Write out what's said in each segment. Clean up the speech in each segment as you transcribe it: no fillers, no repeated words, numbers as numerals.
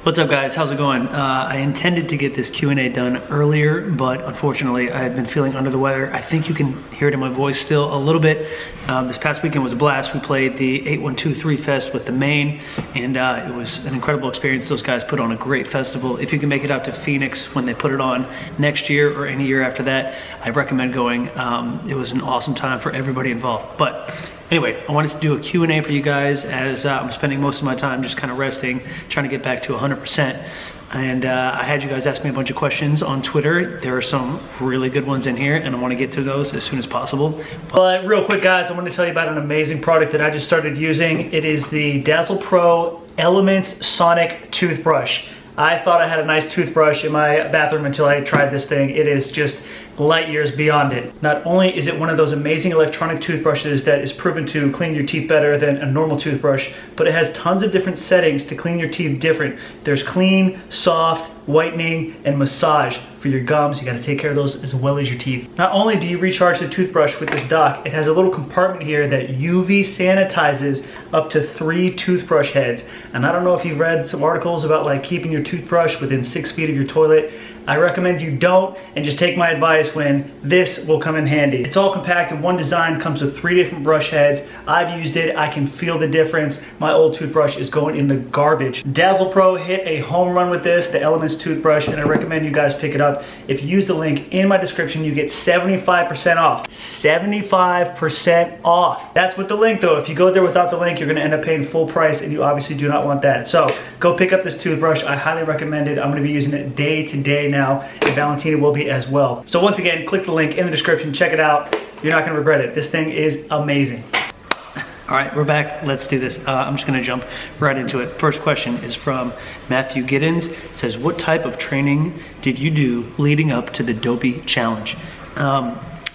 What's up guys, how's it going? I intended to get this Q&A done earlier, but unfortunately I have been feeling under the weather. I think you can hear it in my voice still a little bit. This past weekend was a blast. We played the 8123 Fest with the Maine, and it was an incredible experience. Those guys put on a great festival. If you can make it out to Phoenix when they put it on next year or any year after that, I recommend going. It was an awesome time for everybody involved. But anyway, I wanted to do a Q&A for you guys as I'm spending most of my time just kind of resting, trying to get back to 100%. And I had you guys ask me a bunch of questions on Twitter. There are some really good ones in here, and I want to get to those as soon as possible. But real quick guys, I want to tell you about an amazing product that I just started using. It is the Dazzle Pro Elements Sonic Toothbrush. I thought I had a nice toothbrush in my bathroom until I tried this thing. It is just light years beyond it. Not only is it one of those amazing electronic toothbrushes that is proven to clean your teeth better than a normal toothbrush, but it has tons of different settings to clean your teeth different. There's clean, soft, whitening, and massage for your gums. You gotta take care of those as well as your teeth. Not only do you recharge the toothbrush with this dock, it has a little compartment here that UV sanitizes up to 3 toothbrush heads. And I don't know if you've read some articles about like keeping your toothbrush within 6 feet of your toilet. I recommend you don't, and just take my advice when this will come in handy. It's all compact in one design, comes with 3 different brush heads. I've used it, I can feel the difference. My old toothbrush is going in the garbage. Dazzle Pro hit a home run with this, the Elements toothbrush, and I recommend you guys pick it up. If you use the link in my description, you get 75% off. 75% off. That's with the link though. If you go there without the link, you're gonna end up paying full price, and you obviously do not want that. So go pick up this toothbrush. I highly recommend it. I'm gonna be using it day to day now, and Valentina will be as well. So once again, click the link in the description, check it out. You're not gonna regret it. This thing is amazing. All right, we're back. Let's do this. I'm just gonna jump right into it. First question is from Matthew Giddens. It says, what type of training did you do leading up to the Dopey Challenge?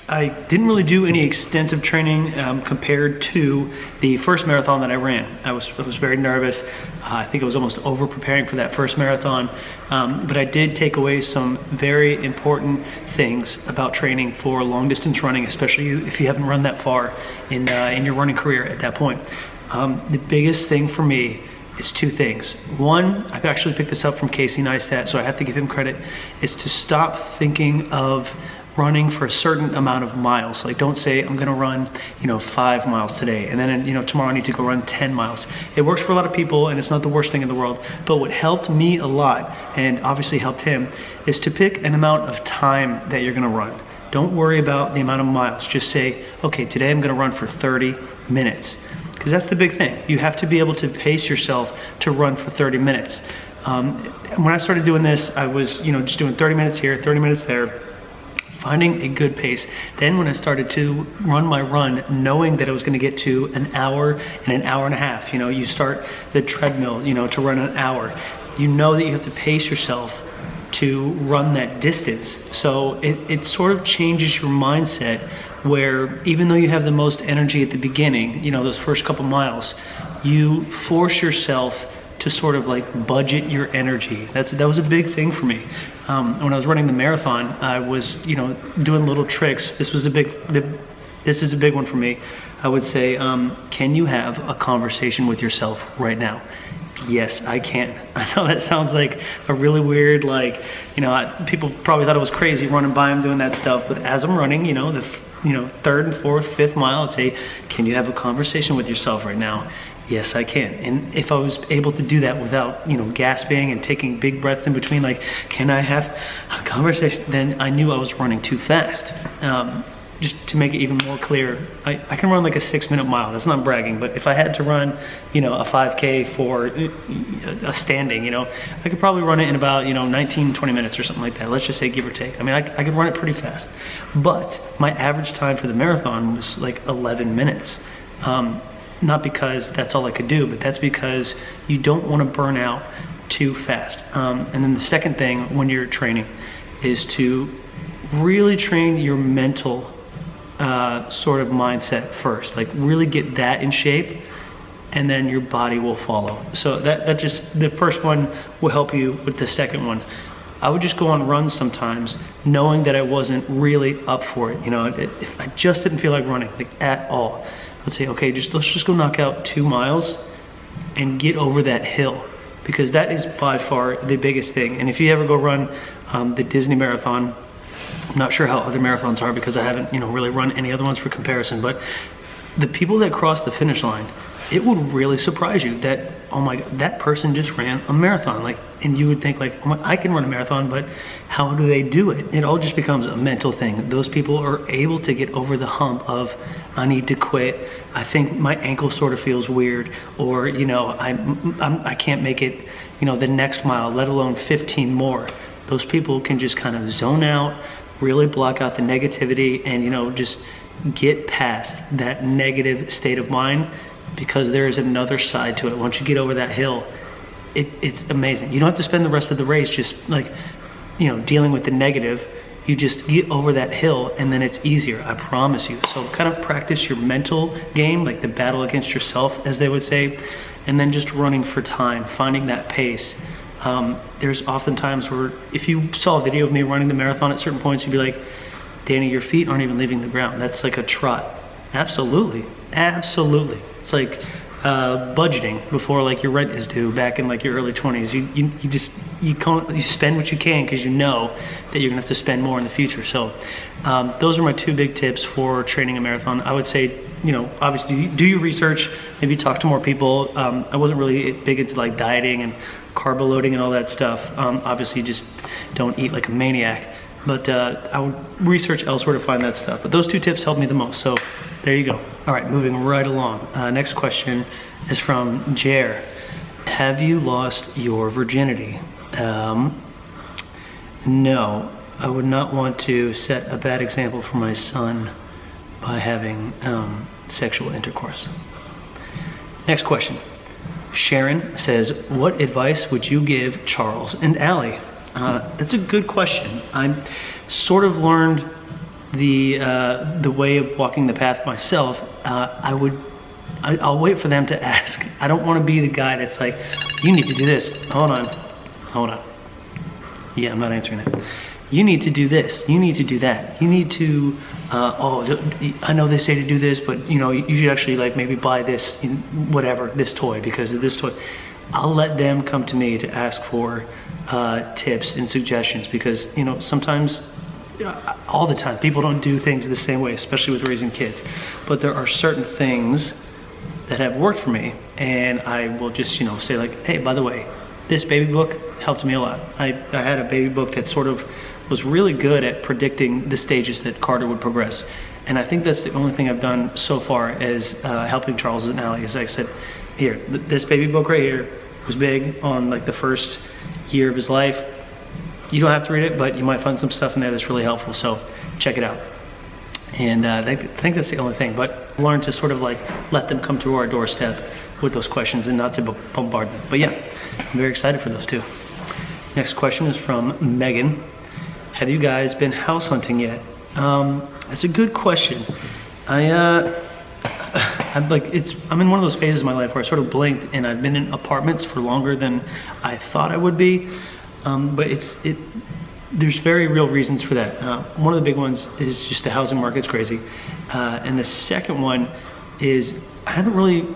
I didn't really do any extensive training compared to the first marathon that I ran. I was very nervous. I think I was almost over preparing for that first marathon, but I did take away some very important things about training for long distance running, especially if you haven't run that far in your running career at that point. The biggest thing for me is 2 things. One, I've actually picked this up from Casey Neistat, so I have to give him credit, is to stop thinking of running for a certain amount of miles. Like, don't say I'm gonna run 5 miles today, and then tomorrow I need to go run 10 miles. It works for a lot of people, and it's not the worst thing in the world, but what helped me a lot, and obviously helped him, is to pick an amount of time that you're gonna run. Don't worry about the amount of miles. Just say, okay, today I'm gonna run for 30 minutes. Because that's the big thing. You have to be able to pace yourself to run for 30 minutes. When I started doing this, I was just doing 30 minutes here, 30 minutes there, finding a good pace. Then when I started to run my run, knowing that I was gonna get to an hour and an hour and a half, you start the treadmill, to run an hour. You know that you have to pace yourself to run that distance. So it sort of changes your mindset, where even though you have the most energy at the beginning, those first couple miles, you force yourself to sort of like budget your energy. That was a big thing for me. When I was running the marathon, I was doing little tricks. This is a big one for me. I would say, can you have a conversation with yourself right now? Yes, I can. I know that sounds like a really weird, people probably thought it was crazy running by them doing that stuff, but as I'm running, the 3rd and 4th, 5th mile, I'd say, can you have a conversation with yourself right now? Yes, I can. And if I was able to do that without, gasping and taking big breaths in between, like, can I have a conversation? Then I knew I was running too fast. Just to make it even more clear, I can run like a 6-minute mile. That's not bragging, but if I had to run, a 5K for a standing, I could probably run it in about, 19, 20 minutes or something like that. Let's just say give or take. I mean, I could run it pretty fast. But my average time for the marathon was like 11 minutes. Not because that's all I could do, but that's because you don't want to burn out too fast. And then the second thing when you're training is to really train your mental sort of mindset first. Like, really get that in shape, and then your body will follow. So that just, the first one will help you with the second one. I would just go on runs sometimes knowing that I wasn't really up for it. If I just didn't feel like running, like at all, I'd say, okay, let's just go knock out 2 miles and get over that hill. because that is by far the biggest thing. And if you ever go run the Disney Marathon, I'm not sure how other marathons are because I haven't, really run any other ones for comparison, but the people that cross the finish line, it would really surprise you that, oh my God, that person just ran a marathon. Like, and you would think like, oh my, I can run a marathon, but how do they do it? It all just becomes a mental thing. Those people are able to get over the hump of, I need to quit. I think my ankle sort of feels weird, or, I can't make it, the next mile, let alone 15 more. Those people can just kind of zone out, really block out the negativity, and, just get past that negative state of mind, because there is another side to it. Once you get over that hill, it's amazing. You don't have to spend the rest of the race just like, dealing with the negative. You just get over that hill and then it's easier, I promise you. So kind of practice your mental game, like the battle against yourself, as they would say, and then just running for time, finding that pace. There's often times where if you saw a video of me running the marathon at certain points, you'd be like, Danny, your feet aren't even leaving the ground. That's like a trot. Absolutely. It's like budgeting before like your rent is due back in like your early 20s. You spend what you can because you know that you're gonna have to spend more in the future. So those are my two big tips for training a marathon. I would say, obviously do your research, maybe talk to more people. I wasn't really big into like dieting and carb loading and all that stuff. Obviously just don't eat like a maniac, but I would research elsewhere to find that stuff. But those two tips helped me the most. So there you go. All right, moving right along. Next question is from Jer. Have you lost your virginity? No, I would not want to set a bad example for my son by having sexual intercourse. Next question. Sharon says, what advice would you give Charles and Allie? That's a good question. I sort of learned the way of walking the path myself. I'll wait for them to ask. I don't want to be the guy that's like, you need to do this. Hold on. Yeah, I'm not answering that. You need to do this. You need to do that. You need to, I know they say to do this, but you should actually like maybe buy this, whatever, this toy because of this toy. I'll let them come to me to ask for tips and suggestions because, sometimes, all the time, people don't do things the same way, especially with raising kids. But there are certain things that have worked for me, and I will just, say like, hey, by the way, this baby book helped me a lot. I had a baby book that sort of was really good at predicting the stages that Carter would progress. And I think that's the only thing I've done so far as helping Charles and Allie, is I said, here, this baby book right here was big on like the first year of his life. You don't have to read it, but you might find some stuff in there that's really helpful, so check it out. And I think that's the only thing, but learn to sort of like let them come to our doorstep with those questions and not to bombard them. But yeah, I'm very excited for those two. Next question is from Megan. Have you guys been house hunting yet? That's a good question. I'm in one of those phases of my life where I sort of blinked and I've been in apartments for longer than I thought I would be. But there's very real reasons for that. One of the big ones is just the housing market's crazy. And the second one is I haven't really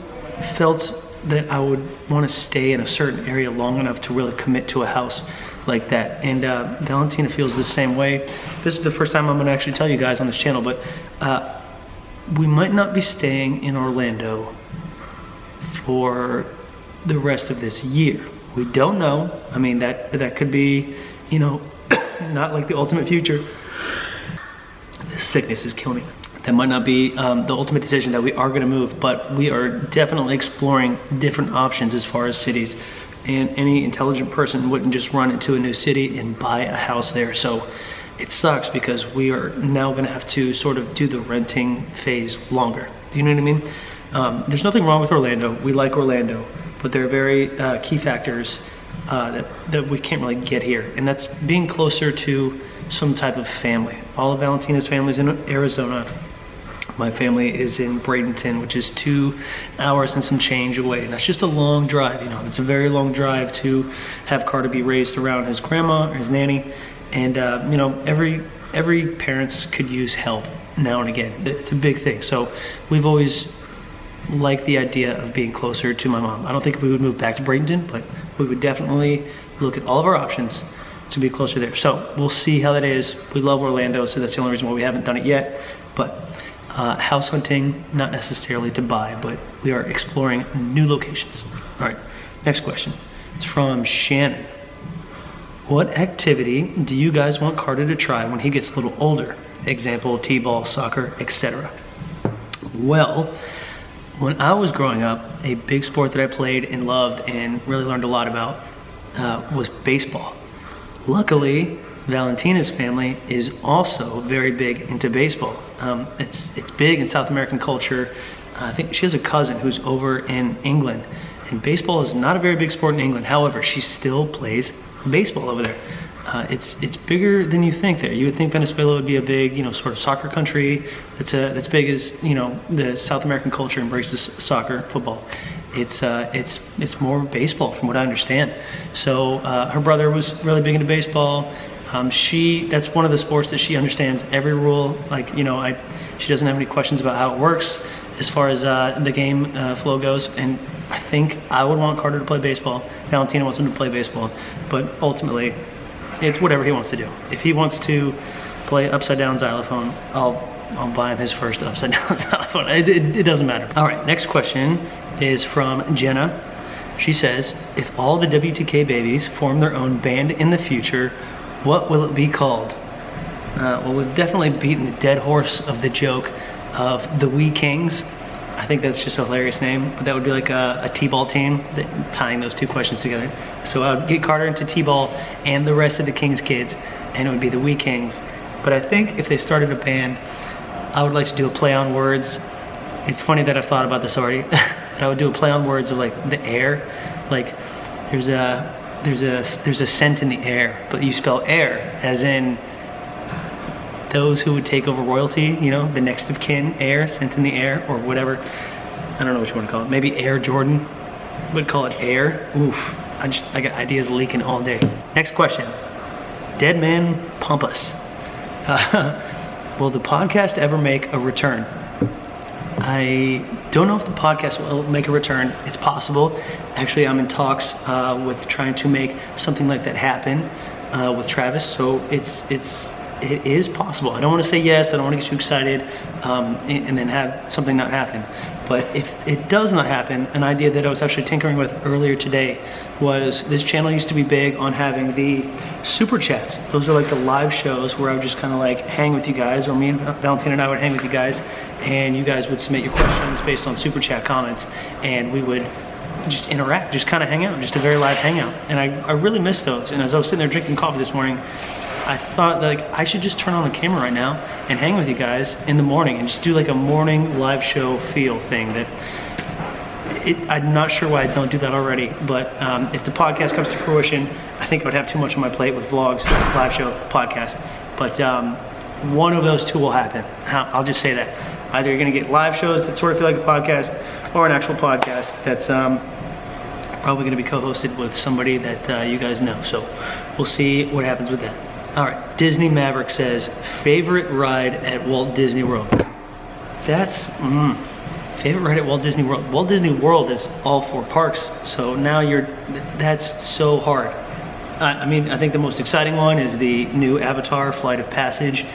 felt that I would want to stay in a certain area long enough to really commit to a house like that. And Valentina feels the same way. This is the first time I'm going to actually tell you guys on this channel, but we might not be staying in Orlando for the rest of this year. We don't know. I mean, that could be, not like the ultimate future. This sickness is killing me. That might not be the ultimate decision that we are going to move, but we are definitely exploring different options as far as cities. And any intelligent person wouldn't just run into a new city and buy a house there. So it sucks because we are now going to have to sort of do the renting phase longer. Do you know what I mean? There's nothing wrong with Orlando. We like Orlando. But there are very key factors that we can't really get here. And that's being closer to some type of family. All of Valentina's family is in Arizona. My family is in Bradenton, which is 2 hours and some change away. And that's just a long drive, It's a very long drive to have Carter be raised around his grandma or his nanny. And, every parents could use help now and again. It's a big thing. So we've always like the idea of being closer to my mom. I don't think we would move back to Bradenton, but we would definitely look at all of our options to be closer there. So we'll see how that is. We love Orlando, so that's the only reason why we haven't done it yet. But house hunting, not necessarily to buy, but we are exploring new locations. All right, next question. It's from Shannon. What activity do you guys want Carter to try when he gets a little older? Example, t-ball, soccer, etc. Well, when I was growing up, a big sport that I played and loved and really learned a lot about was baseball. Luckily, Valentina's family is also very big into baseball. It's big in South American culture. I think she has a cousin who's over in England, and baseball is not a very big sport in England. However, she still plays baseball over there. It's bigger than you think there. You would think Venezuela would be a big, sort of soccer country that's big as, the South American culture embraces soccer, football. It's more baseball from what I understand. So her brother was really big into baseball. That's one of the sports that she understands every rule. She doesn't have any questions about how it works as far as the game flow goes. And I think I would want Carter to play baseball. Valentina wants him to play baseball, but ultimately, it's whatever he wants to do. If he wants to play upside down xylophone, I'll buy him his first upside down xylophone. It doesn't matter. All right, next question is from Jenna. She says, if all the WTK babies form their own band in the future, what will it be called? Well, we've definitely beaten the dead horse of the joke of the Wee Kings. I think that's just a hilarious name, but that would be like a t-ball team, tying those two questions together. So I would get Carter into t-ball and the rest of the Kings kids, and it would be the Wee Kings. But I think if they started a band, I would like to do a play on words. It's funny that I've thought about this already. But I would do a play on words of like the air. Like there's a scent in the air, but you spell air as in those who would take over royalty, the next of kin, air, scent in the air, or whatever. I don't know what you want to call it. Maybe Air Jordan would call it air. Oof, I got ideas leaking all day. Next question. Dead Man Pompous. Will the podcast ever make a return? I don't know if the podcast will make a return. It's possible. Actually, I'm in talks with trying to make something like that happen with Travis. So it is possible. I don't want to say yes. I don't want to get too excited and then have something not happen. But if it does not happen, an idea that I was actually tinkering with earlier today was this channel used to be big on having the super chats. Those are like the live shows where I would just kind of like hang with you guys, or me and Valentina and I would hang with you guys, and you guys would submit your questions based on super chat comments, and we would just interact, just kind of hang out, just a very live hangout. And I really miss those. And as I was sitting there drinking coffee this morning, I thought like I should just turn on the camera right now and hang with you guys in the morning and just do like a morning live show feel thing. I'm not sure why I don't do that already, but if the podcast comes to fruition, I think I would have too much on my plate with vlogs, live show, podcast. But one of those two will happen. I'll just say that. Either you're gonna get live shows that sort of feel like a podcast, or an actual podcast that's probably gonna be co-hosted with somebody that you guys know. So we'll see what happens with that. All right, Disney Maverick says, favorite ride at Walt Disney World. That's, favorite ride at Walt Disney World. Walt Disney World is all 4 parks, so now that's so hard. I mean, I think the most exciting one is the new Avatar Flight of Passage,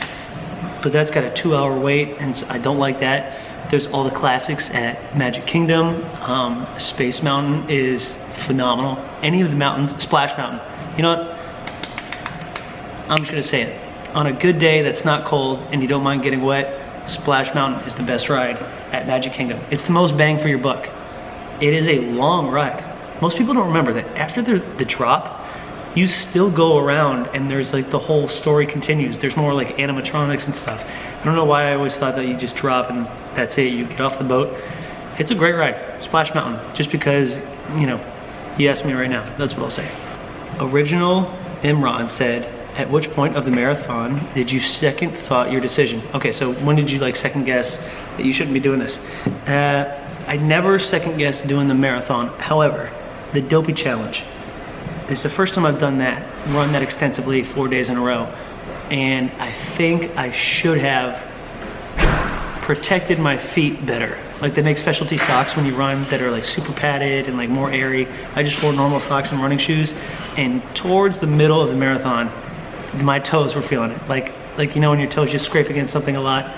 but that's got a 2-hour wait, and so I don't like that. There's all the classics at Magic Kingdom. Space Mountain is phenomenal. Any of the mountains, Splash Mountain. You know what? I'm just gonna say it. On a good day that's not cold and you don't mind getting wet, Splash Mountain is the best ride at Magic Kingdom. It's the most bang for your buck. It is a long ride. Most people don't remember that after the drop, you still go around and there's like the whole story continues. There's more like animatronics and stuff. I don't know why I always thought that you just drop and that's it, you get off the boat. It's a great ride, Splash Mountain, just because, you asked me right now, that's what I'll say. Original Imran said, at which point of the marathon did you second thought your decision? Okay, so when did you like second guess that you shouldn't be doing this? I never second guessed doing the marathon. However, the Dopey Challenge, it's the first time I've done that, run that extensively 4 days in a row. And I think I should have protected my feet better. Like they make specialty socks when you run that are like super padded and like more airy. I just wore normal socks and running shoes, and towards the middle of the marathon, my toes were feeling it. Like you know when your toes just scrape against something a lot.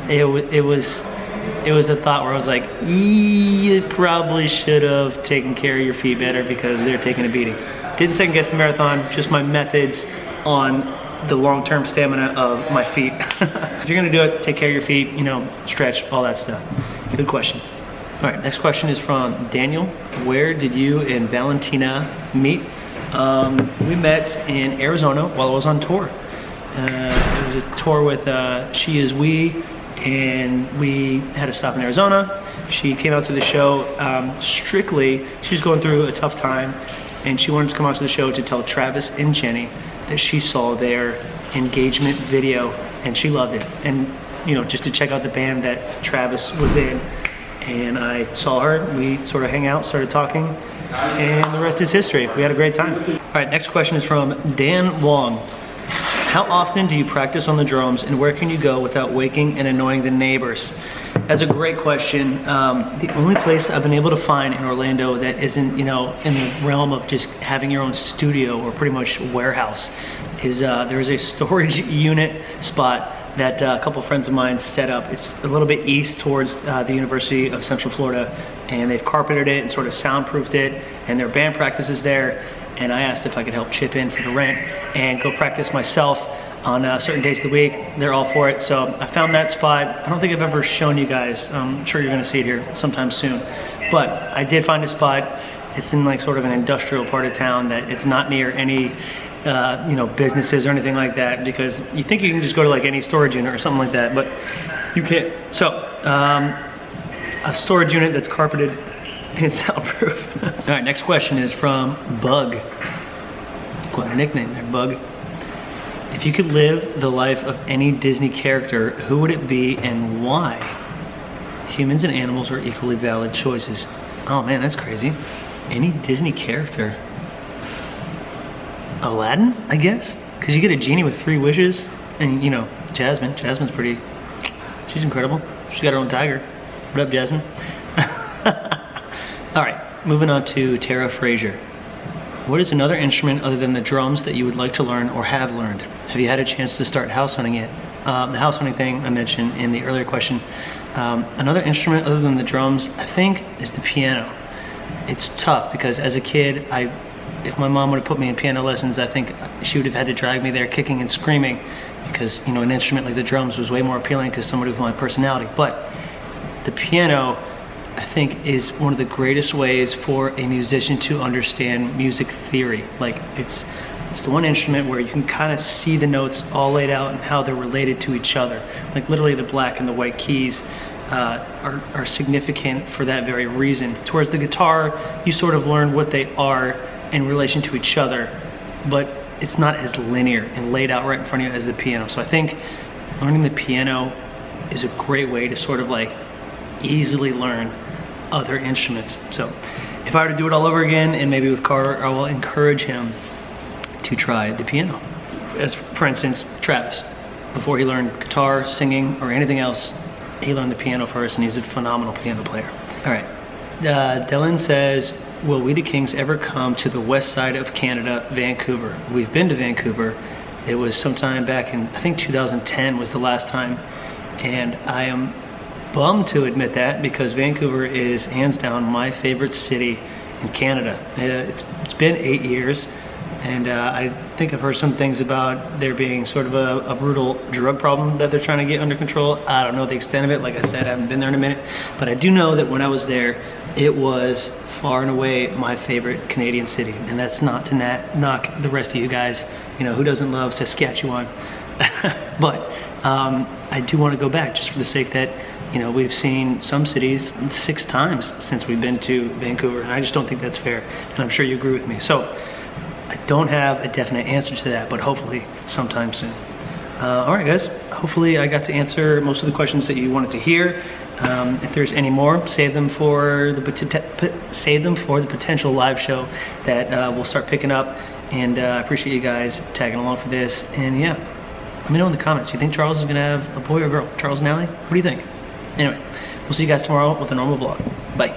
It was a thought where I was like, you probably should have taken care of your feet better because they're taking a beating. Didn't second guess the marathon, just my methods on the long-term stamina of my feet. If you're gonna do it, take care of your feet, you know, stretch, all that stuff. Good question. All right, next question is from Daniel. Where did you and Valentina meet? We met in Arizona while I was on tour. It was a tour with She Is We, and we had a stop in Arizona. She came out to the show strictly, she was going through a tough time, and she wanted to come out to the show to tell Travis and Jenny that she saw their engagement video and she loved it. And you know, just to check out the band that Travis was in. And I saw her, we sort of hang out, started talking, and the rest is history. We had a great time. All right, next question is from Dan Wong. How often do you practice on the drums, and where can you go without waking and annoying the neighbors? That's a great question. The only place I've been able to find in Orlando that isn't, you know, in the realm of just having your own studio or pretty much warehouse is there is a storage unit spot that a couple friends of mine set up. It's a little bit east towards the University of Central Florida, and they've carpeted it and sort of soundproofed it, and their band practices there. And I asked if I could help chip in for the rent and go practice myself on certain days of the week. They're all for it. So I found that spot. I don't think I've ever shown you guys. I'm sure you're gonna see it here sometime soon. But I did find a spot. It's in like sort of an industrial part of town that it's not near any you know, businesses or anything like that, because you think you can just go to like any storage unit or something like that, but you can't. So a storage unit that's carpeted and soundproof. All right, next question is from Bug. Quite a nickname there, Bug. If you could live the life of any Disney character, who would it be and why? Humans and animals are equally valid choices. Oh man, that's crazy. Any Disney character? Aladdin, I guess? Because you get a genie with 3 wishes. And you know, Jasmine. Jasmine's pretty, she's incredible. She's got her own tiger. What up, Jasmine? All right, moving on to Tara Frazier. What is another instrument other than the drums that you would like to learn or have learned? Have you had a chance to start house hunting yet? The house hunting thing I mentioned in the earlier question. Another instrument other than the drums, I think, is the piano. It's tough because as a kid, if my mom would have put me in piano lessons, I think she would have had to drag me there kicking and screaming because, you know, an instrument like the drums was way more appealing to somebody with my personality. But the piano, I think, is one of the greatest ways for a musician to understand music theory. Like it's the one instrument where you can kind of see the notes all laid out and how they're related to each other. Like literally the black and the white keys are significant for that very reason. Whereas the guitar, you sort of learn what they are in relation to each other, but it's not as linear and laid out right in front of you as the piano. So I think learning the piano is a great way to sort of like easily learn other instruments. So if I were to do it all over again, and maybe with Carter, I will encourage him to try the piano. As for instance, Travis, before he learned guitar, singing, or anything else, he learned the piano first, and he's a phenomenal piano player. All right, Dylan says, will We the Kings ever come to the west side of Canada, Vancouver? We've been to Vancouver. It was sometime back in, I think 2010 was the last time, and I am bummed to admit that because Vancouver is hands down my favorite city in Canada. It's been 8 years, and I think I've heard some things about there being sort of a brutal drug problem that they're trying to get under control. I don't know the extent of it. Like I said, I haven't been there in a minute, but I do know that when I was there, it was far and away my favorite Canadian city. And that's not to knock the rest of you guys. You know, who doesn't love Saskatchewan? But I do want to go back just for the sake that, you know, we've seen some cities 6 times since we've been to Vancouver, and I just don't think that's fair, and I'm sure you agree with me. So I don't have a definite answer to that, but hopefully sometime soon. All right, guys, hopefully I got to answer most of the questions that you wanted to hear. If there's any more, save them for the potential live show that we'll start picking up, and I appreciate you guys tagging along for this, and yeah, Let me know in the comments. You think Charles is gonna have a boy or a girl? Charles and Allie? What do you think? Anyway, we'll see you guys tomorrow with a normal vlog. Bye.